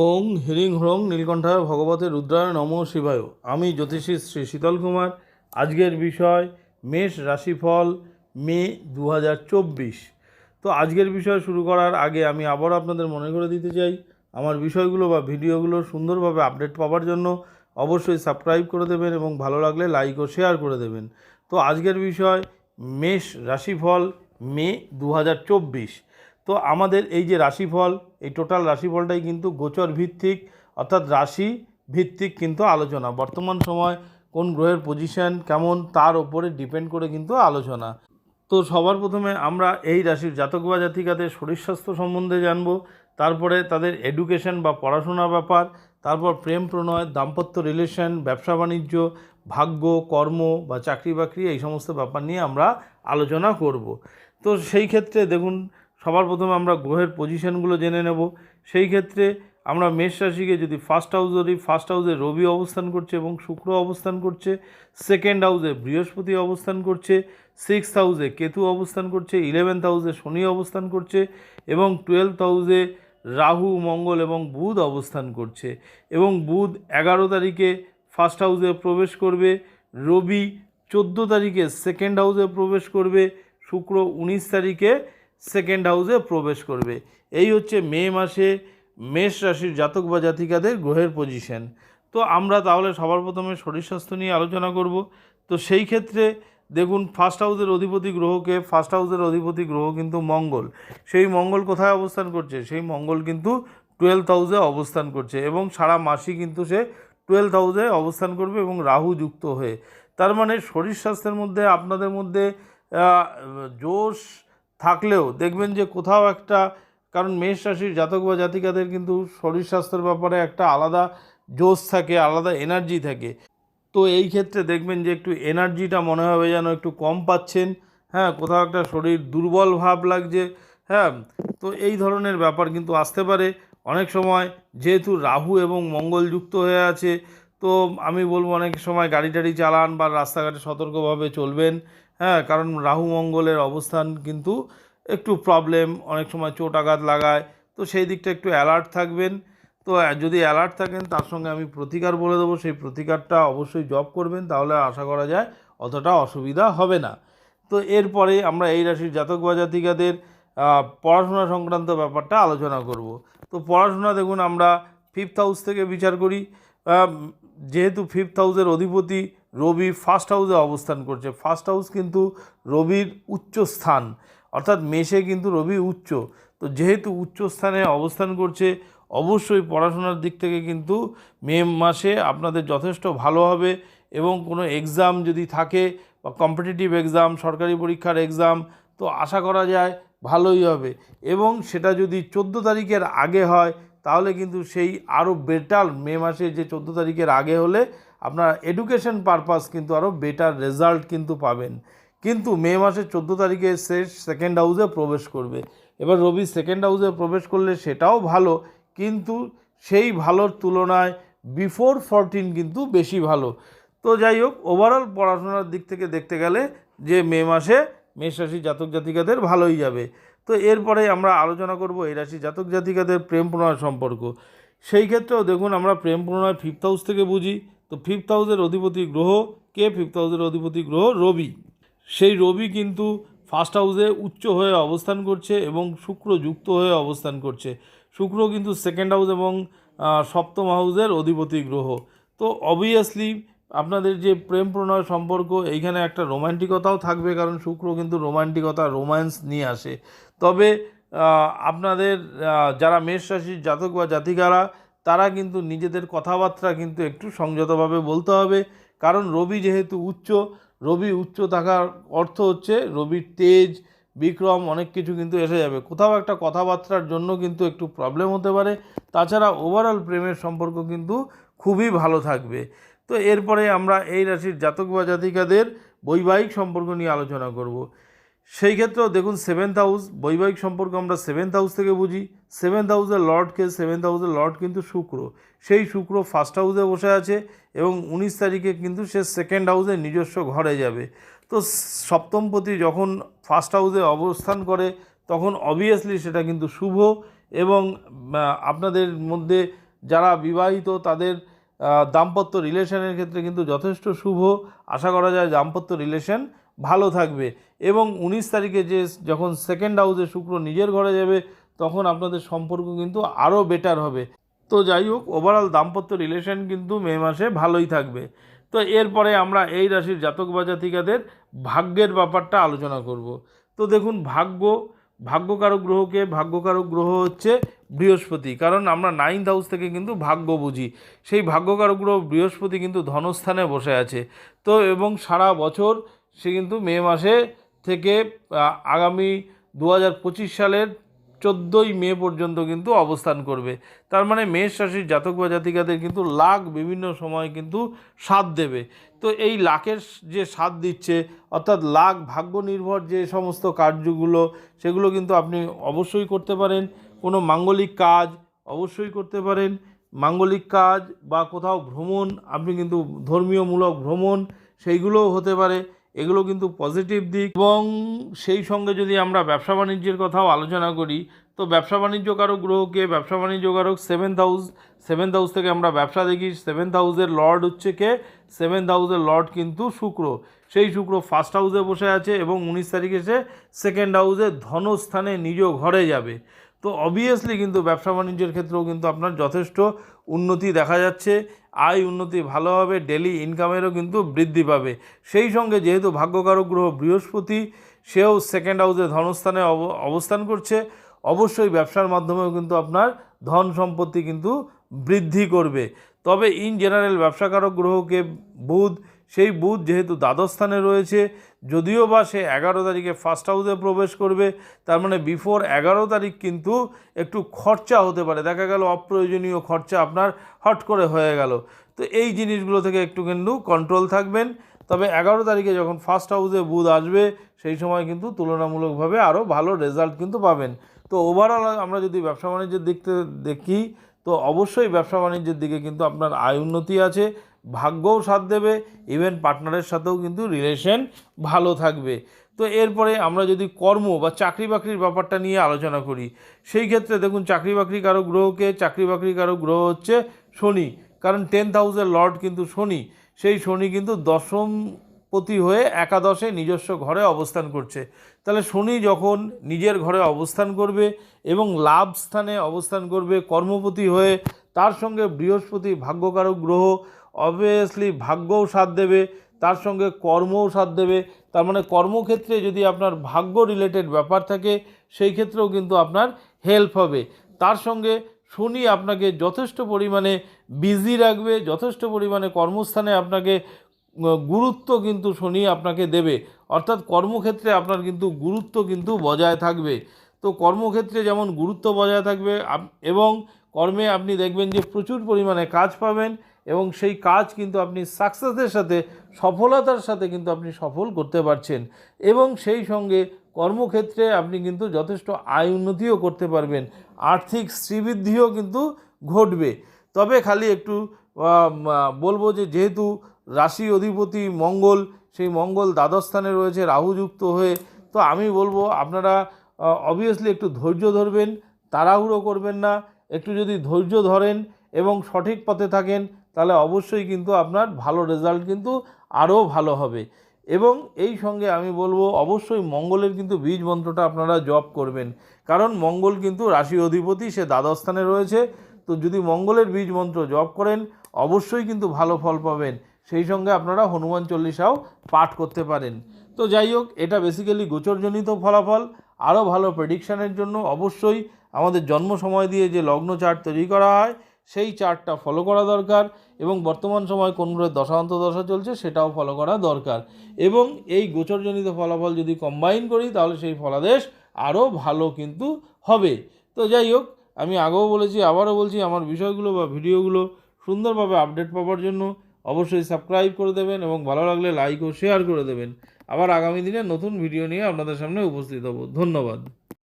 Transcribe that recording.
ওং হ্রিং হ্রং নীলকণ্ঠায় ভগবতে রুদ্রায় নমঃ শিবায়। আমি জ্যোতিষী শ্রী শীতল কুমার। আজকের বিষয় মেষ রাশিফল মে 2024। তো আজকের বিষয় শুরু করার আগে আমি আবার আপনাদের মনে করে দিতে চাই, আমার বিষয়গুলো বা ভিডিওগুলো সুন্দরভাবে আপডেট পাওয়ার জন্য অবশ্যই সাবস্ক্রাইব করে দেবেন এবং ভালো লাগলে লাইক ও শেয়ার করে দেবেন। তো আজকের বিষয় মেষ রাশিফল মে 2024। তো আমাদের এই যে রাশিফল, এই টোটাল রাশিফলটাই কিন্তু গোচর ভিত্তিক, অর্থাৎ রাশি ভিত্তিক কিন্তু আলোচনা। বর্তমান সময় কোন গ্রহের পজিশন কেমন তার ওপরে ডিপেন্ড করে কিন্তু আলোচনা। তো সবার প্রথমে আমরা এই রাশির জাতক বা জাতিকাদের শরীর স্বাস্থ্য সম্বন্ধে জানব, তারপরে তাদের এডুকেশন বা পড়াশোনার ব্যাপার, তারপর প্রেম প্রণয়, দাম্পত্য রিলেশন, ব্যবসা বাণিজ্য, ভাগ্য, কর্ম বা চাকরি বাকরি, এই সমস্ত ব্যাপার নিয়ে আমরা আলোচনা করব। তো সেই ক্ষেত্রে দেখুন, সবার প্রথমে আমরা গ্রহের পজিশনগুলো জেনে নেব। সেই ক্ষেত্রে আমরা মেষ রাশিকে যদি ফার্স্ট হাউস ধরি, ফার্স্ট হাউসে রবি অবস্থান করছে এবং শুক্র অবস্থান করছে। সেকেন্ড হাউসে বৃহস্পতি অবস্থান করছে। সিক্স হাউসে কেতু অবস্থান করছে। 11th হাউসে শনি অবস্থান করছে এবং 12th হাউসে রাহু, মঙ্গল এবং বুধ অবস্থান করছে। এবং বুধ 11 তারিখে ফার্স্ট হাউসে প্রবেশ করবে। রবি 14 তারিখে সেকেন্ড হাউসে প্রবেশ করবে। শুক্র 19 তারিখে সেকেন্ড হাউসে প্রবেশ করবে। এই হচ্ছে মে মাসে মেষ রাশির জাতক বা জাতিকাদের গ্রহের পজিশন। তো আমরা তাহলে সবার প্রথমে শরীর স্বাস্থ্য নিয়ে আলোচনা করব। তো সেই ক্ষেত্রে দেখুন, ফার্স্ট হাউসের অধিপতি গ্রহকে, ফার্স্ট হাউসের অধিপতি গ্রহ কিন্তু মঙ্গল। সেই মঙ্গল কোথায় অবস্থান করছে? সেই মঙ্গল কিন্তু 12th হাউসে অবস্থান করছে এবং সারা মাসই কিন্তু সে 12th হাউসে অবস্থান করবে এবং রাহু যুক্ত হয়ে। তার মানে শরীর স্বাস্থ্যের মধ্যে আপনাদের মধ্যে জোশ থাকলেও দেখবেন যে কোথাও একটা, কারণ মেষ রাশির জাতক বা জাতিকাদের কিন্তু শরীর স্বাস্থ্যের ব্যাপারে একটা আলাদা জোশ থাকে, আলাদা এনার্জি থাকে। তো এই ক্ষেত্রে দেখবেন যে একটু এনার্জিটা মনে হবে যেন একটু কম পাচ্ছেন। হ্যাঁ, কোথাও একটা শরীর দুর্বল ভাব লাগছে। হ্যাঁ, তো এই ধরনের ব্যাপার কিন্তু আসতে পারে অনেক সময়। যেহেতু রাহু এবং মঙ্গল যুক্ত হয়ে আছে, তো আমি বলবো অনেক সময় গাড়ি টাড়ি চালান বা রাস্তাঘাটে সতর্কভাবে চলবেন। হ্যাঁ, কারণ রাহু মঙ্গলের অবস্থান কিন্তু একটু প্রবলেম, অনেক সময় চোট আঘাত লাগায়। তো সেই দিকটা একটু অ্যালার্ট থাকবেন। তো যদি অ্যালার্ট থাকেন, তার সঙ্গে আমি প্রতিকার বলে দেবো, সেই প্রতিকারটা অবশ্যই জব করবেন, তাহলে আশা করা যায় অতটা অসুবিধা হবে না। তো এরপরে আমরা এই রাশির জাতক বা জাতিকাদের পড়াশোনা সংক্রান্ত ব্যাপারটা আলোচনা করব। তো পড়াশোনা দেখুন, আমরা ফিফথ হাউস থেকে বিচার করি। যেহেতু ফিফথ হাউসের অধিপতি রবি ফার্স্ট হাউসে অবস্থান করছে, ফার্স্ট হাউস কিন্তু রবির উচ্চ স্থান, অর্থাৎ মেষে কিন্তু রবি উচ্চ। তো যেহেতু উচ্চ স্থানে অবস্থান করছে, অবশ্যই পড়াশোনার দিক থেকে কিন্তু মে মাসে আপনাদের যথেষ্ট ভালো হবে। এবং কোনো এক্সাম যদি থাকে বা কম্পিটিটিভ এক্সাম, সরকারি পরীক্ষার এক্সাম, তো আশা করা যায় ভালোই হবে। এবং সেটা যদি 14 তারিখের আগে হয়, তাহলে কিন্তু সেই আরও বেটার, মে মাসে যে 14 তারিখের আগে হলে আপনার এডুকেশন পারপাস কিন্তু আরও বেটার রেজাল্ট কিন্তু পাবেন। কিন্তু মে মাসের 14 তারিখে সে সেকেন্ড হাউসে প্রবেশ করবে। এবার রবি সেকেন্ড হাউসে প্রবেশ করলে সেটাও ভালো, কিন্তু সেই ভালোর তুলনায় বিফোর 14 কিন্তু বেশি ভালো। তো যাই হোক, ওভারঅল পড়াশোনার দিক থেকে দেখতে গেলে যে মে মাসে মেষ রাশি জাতক জাতিকাদের ভালোই যাবে। তো এরপরে আমরা আলোচনা করব এই রাশি জাতক জাতিকাদের প্রেম প্রণয় সম্পর্ক। সেই ক্ষেত্রেও দেখুন, আমরা প্রেম প্রণয় ফিফথ হাউস থেকে বুঝি। তো ফিফথ হাউসের অধিপতি গ্রহ কে? ফিফথ হাউসের অধিপতি গ্রহ রবি। সেই রবি কিন্তু ফার্স্ট হাউসে উচ্চ হয়ে অবস্থান করছে এবং শুক্র যুক্ত হয়ে অবস্থান করছে। শুক্র কিন্তু সেকেন্ড হাউস এবং সপ্তম হাউসের অধিপতি গ্রহ। তো অবভিয়াসলি আপনাদের যে প্রেম প্রণয় সম্পর্ক, এইখানে একটা রোম্যান্টিকতাও থাকবে, কারণ শুক্র কিন্তু রোম্যান্টিকতা, রোম্যান্স নিয়ে আসে। তবে আপনাদের যারা মেষ রাশির জাতক বা জাতিকারা, তারা কিন্তু নিজেদের কথাবার্তা কিন্তু একটু সংযতভাবে বলতে হবে। কারণ রবি যেহেতু উচ্চ, রবি উচ্চ থাকার অর্থ হচ্ছে রবির তেজ, বিক্রম, অনেক কিছু কিন্তু এসে যাবে। কোথাও একটা কথাবার্তার জন্য কিন্তু একটু প্রবলেম হতে পারে। তাছাড়া ওভারঅল প্রেমের সম্পর্ক কিন্তু খুবই ভালো থাকবে। তো এরপরে আমরা এই রাশির জাতক বা জাতিকাদের বৈবাহিক সম্পর্ক নিয়ে আলোচনা করব। সেই ক্ষেত্রেও দেখুন, সেভেন্থ হাউস, বৈবাহিক সম্পর্ক আমরা সেভেন্থ হাউস থেকে বুঝি। সেভেন্থ হাউসের লর্ডকে, সেভেন্থ হাউসের লর্ড কিন্তু শুক্র। সেই শুক্র ফার্স্ট হাউসে বসে আছে এবং 19 তারিখে কিন্তু সে সেকেন্ড হাউসে নিজস্ব ঘরে যাবে। তো সপ্তমপতি যখন ফার্স্ট হাউসে অবস্থান করে, তখন অবভিয়াসলি সেটা কিন্তু শুভ এবং আপনাদের মধ্যে যারা বিবাহিত তাদের দাম্পত্য রিলেশনের ক্ষেত্রে কিন্তু যথেষ্ট শুভ। আশা করা যায় দাম্পত্য রিলেশন ভালো থাকবে। এবং 19 তারিখে যে যখন সেকেন্ড হাউসে শুক্র নিজের ঘরে যাবে তখন আপনাদের সম্পর্ক কিন্তু আরও বেটার হবে। তো যাই হোক, ওভারঅল দাম্পত্য রিলেশন কিন্তু মে মাসে ভালোই থাকবে। তো এরপরে আমরা এই রাশির জাতক বা জাতিকাদের ভাগ্যের ব্যাপারটা আলোচনা করব। তো দেখুন, ভাগ্যকারক গ্রহকে, ভাগ্যকারক গ্রহ হচ্ছে বৃহস্পতি, কারণ আমরা 9th হাউস থেকে কিন্তু ভাগ্য বুঝি। সেই ভাগ্যকারক গ্রহ বৃহস্পতি কিন্তু ধনস্থানে বসে আছে। তো এবং সারা বছর সে কিন্তু মে মাসে থেকে আগামী 2025 সালের 14ই মে পর্যন্ত কিন্তু অবস্থান করবে। তার মানে মেষ রাশির জাতক বা জাতিকাদের কিন্তু লাক বিভিন্ন সময় কিন্তু সাথ দেবে। তো এই লাকের যে সাথ দিচ্ছে, অর্থাৎ লাক ভাগ্য নির্ভর যে সমস্ত কার্যগুলো, সেগুলো কিন্তু আপনি অবশ্যই করতে পারেন। কোনো মাঙ্গলিক কাজ অবশ্যই করতে পারেন। মাঙ্গলিক কাজ বা কোথাও ভ্রমণ, আপনি কিন্তু ধর্মীয়মূলক ভ্রমণ সেইগুলোও হতে পারে। এগুলো কিন্তু পজিটিভ দিক। এবং সেই সঙ্গে যদি আমরা ব্যবসা বাণিজ্যের কথাও আলোচনা করি, তো ব্যবসা বাণিজ্য কারক গ্রহকে, ব্যবসা বাণিজ্য কারক সেভেন্থ হাউস থেকে আমরা ব্যবসা দেখি। 7th হাউসের লর্ড হচ্ছে কে? 7th হাউসের লর্ড কিন্তু শুক্র। সেই শুক্র ফার্স্ট হাউসে বসে আছে এবং 19 তারিখে সে সেকেন্ড হাউসে ধনস্থানে নিজ ঘরে যাবে। তো অবভিয়াসলি কিন্তু ব্যবসা বাণিজ্যের ক্ষেত্রেও কিন্তু আপনার যথেষ্ট উন্নতি দেখা যাচ্ছে। আয় উন্নতি ভালো হবে, ডেলি ইনকামেরও কিন্তু বৃদ্ধি পাবে। সেই সঙ্গে যেহেতু ভাগ্যকারক গ্রহ বৃহস্পতি, সেও সেকেন্ড হাউসে ধনস্থানে অবস্থান করছে, অবশ্যই ব্যবসার মাধ্যমেও কিন্তু আপনার ধন সম্পত্তি কিন্তু বৃদ্ধি করবে। তবে ইন জেনারেল ব্যবসাকারক গ্রহকে বুধ, সেই বুধ যেহেতু দ্বাদশ স্থানে রয়েছে, যদিও বা সে 11 তারিখে ফার্স্ট হাউসে প্রবেশ করবে, তার মানে বিফোর 11 তারিখ কিন্তু একটু খরচা হতে পারে। দেখা গেল অপ্রয়োজনীয় খরচা আপনার হট করে হয়ে গেল। তো এই জিনিসগুলো থেকে একটু কিন্তু কন্ট্রোল থাকবেন। তবে 11 তারিখে যখন ফার্স্ট হাউসে বুধ আসবে, সেই সময় কিন্তু তুলনামূলকভাবে আরও ভালো রেজাল্ট কিন্তু পাবেন। তো ওভারঅল আমরা যদি ব্যবসা বাণিজ্যের দিক থেকে দেখি, তো অবশ্যই ব্যবসা বাণিজ্যের দিকে কিন্তু আপনার আয় উন্নতি আছে, ভাগ্যও সাথ দেবে, ইভেন পার্টনারের সাথেও কিন্তু রিলেশন ভালো থাকবে। তো এরপরে আমরা যদি কর্ম বা চাকরি বাকরির ব্যাপারটা নিয়ে আলোচনা করি, সেই ক্ষেত্রে দেখুন চাকরি বাকরি কারো গ্রহকে, চাকরি বাকরি কারো গ্রহ হচ্ছে শনি, কারণ 10th হাউসের লর্ড কিন্তু শনি। সেই শনি কিন্তু দশমপতি হয়ে একাদশে নিজস্ব ঘরে অবস্থান করছে। তাহলে শনি যখন নিজের ঘরে অবস্থান করবে এবং লাভ স্থানে অবস্থান করবে কর্মপতি হয়ে, তার সঙ্গে বৃহস্পতি ভাগ্যকারক গ্রহ, অবভিয়াসলি ভাগ্যও সাথ দেবে, তার সঙ্গে কর্মও সাথ দেবে। তার মানে কর্মক্ষেত্রে যদি আপনার ভাগ্য রিলেটেড ব্যাপার থাকে, সেই ক্ষেত্রেও কিন্তু আপনার হেল্প হবে। তার সঙ্গে শনি আপনাকে যথেষ্ট পরিমাণে বিজি রাখবে, যথেষ্ট পরিমাণে কর্মস্থানে আপনাকে গুরুত্ব কিন্তু শনি আপনাকে দেবে, অর্থাৎ কর্মক্ষেত্রে আপনার কিন্তু গুরুত্ব কিন্তু বজায় থাকবে। তো কর্মক্ষেত্রে যেমন গুরুত্ব বজায় থাকবে এবং কর্মে আপনি দেখবেন যে প্রচুর পরিমাণে কাজ পাবেন এবং সেই কাজ কিন্তু আপনি সাকসেসের সাথে, সফলতার সাথে কিন্তু আপনি সফল করতে পারছেন। এবং সেই সঙ্গে কর্মক্ষেত্রে আপনি কিন্তু যথেষ্ট আয় উন্নতিও করতে পারবেন, আর্থিক শ্রীবৃদ্ধিও কিন্তু ঘটবে। তবে খালি একটু বলবো যে যেহেতু রাশি অধিপতি মঙ্গল, সেই মঙ্গল দ্বাদশ স্থানে রয়েছে রাহুযুক্ত হয়ে, তো আমি বলবো আপনারা অবভিয়াসলি একটু ধৈর্য ধরবেন, তাড়াহুড়ো করবেন না। একটু যদি ধৈর্য ধরেন এবং সঠিক পথে থাকেন, তাহলে অবশ্যই কিন্তু আপনার ভালো রেজাল্ট কিন্তু আরও ভালো হবে। এবং এই সঙ্গে আমি বলবো অবশ্যই মঙ্গলের কিন্তু বীজ মন্ত্রটা আপনারা জপ করবেন, কারণ মঙ্গল কিন্তু রাশি অধিপতি, সে দ্বাদশ স্থানে রয়েছে। তো যদি মঙ্গলের বীজ মন্ত্র জপ করেন, অবশ্যই কিন্তু ভালো ফল পাবেন। সেই সঙ্গে আপনারা হনুমান চল্লিশাও পাঠ করতে পারেন। তো যাই হোক, এটা বেসিক্যালি গোচরজনিত ফলাফল। আরও ভালো প্রেডিকশানের জন্য অবশ্যই আমাদের জন্ম সময় দিয়ে যে লগ্ন চার্ট তৈরি করা হয়, সেই চার্টটা ফলো করা দরকার এবং বর্তমান সময় কোন গ্রহের দশা অন্তর্দশা চলছে সেটাও ফলো করা দরকার। এবং এই গোচরজনিত ফলাফল যদি কম্বাইন করি, তাহলে সেই ফলাদেশ আরও ভালো কিন্তু হবে। তো যাই হোক, আমি আগেও বলেছি, আবারও বলছি, আমার বিষয়গুলো বা ভিডিওগুলো সুন্দরভাবে আপডেট পাওয়ার জন্য অবশ্যই সাবস্ক্রাইব করে দেবেন এবং ভালো লাগলে লাইক ও শেয়ার করে দেবেন। আবার আগামী দিনে নতুন ভিডিও নিয়ে আপনাদের সামনে উপস্থিত হব। ধন্যবাদ।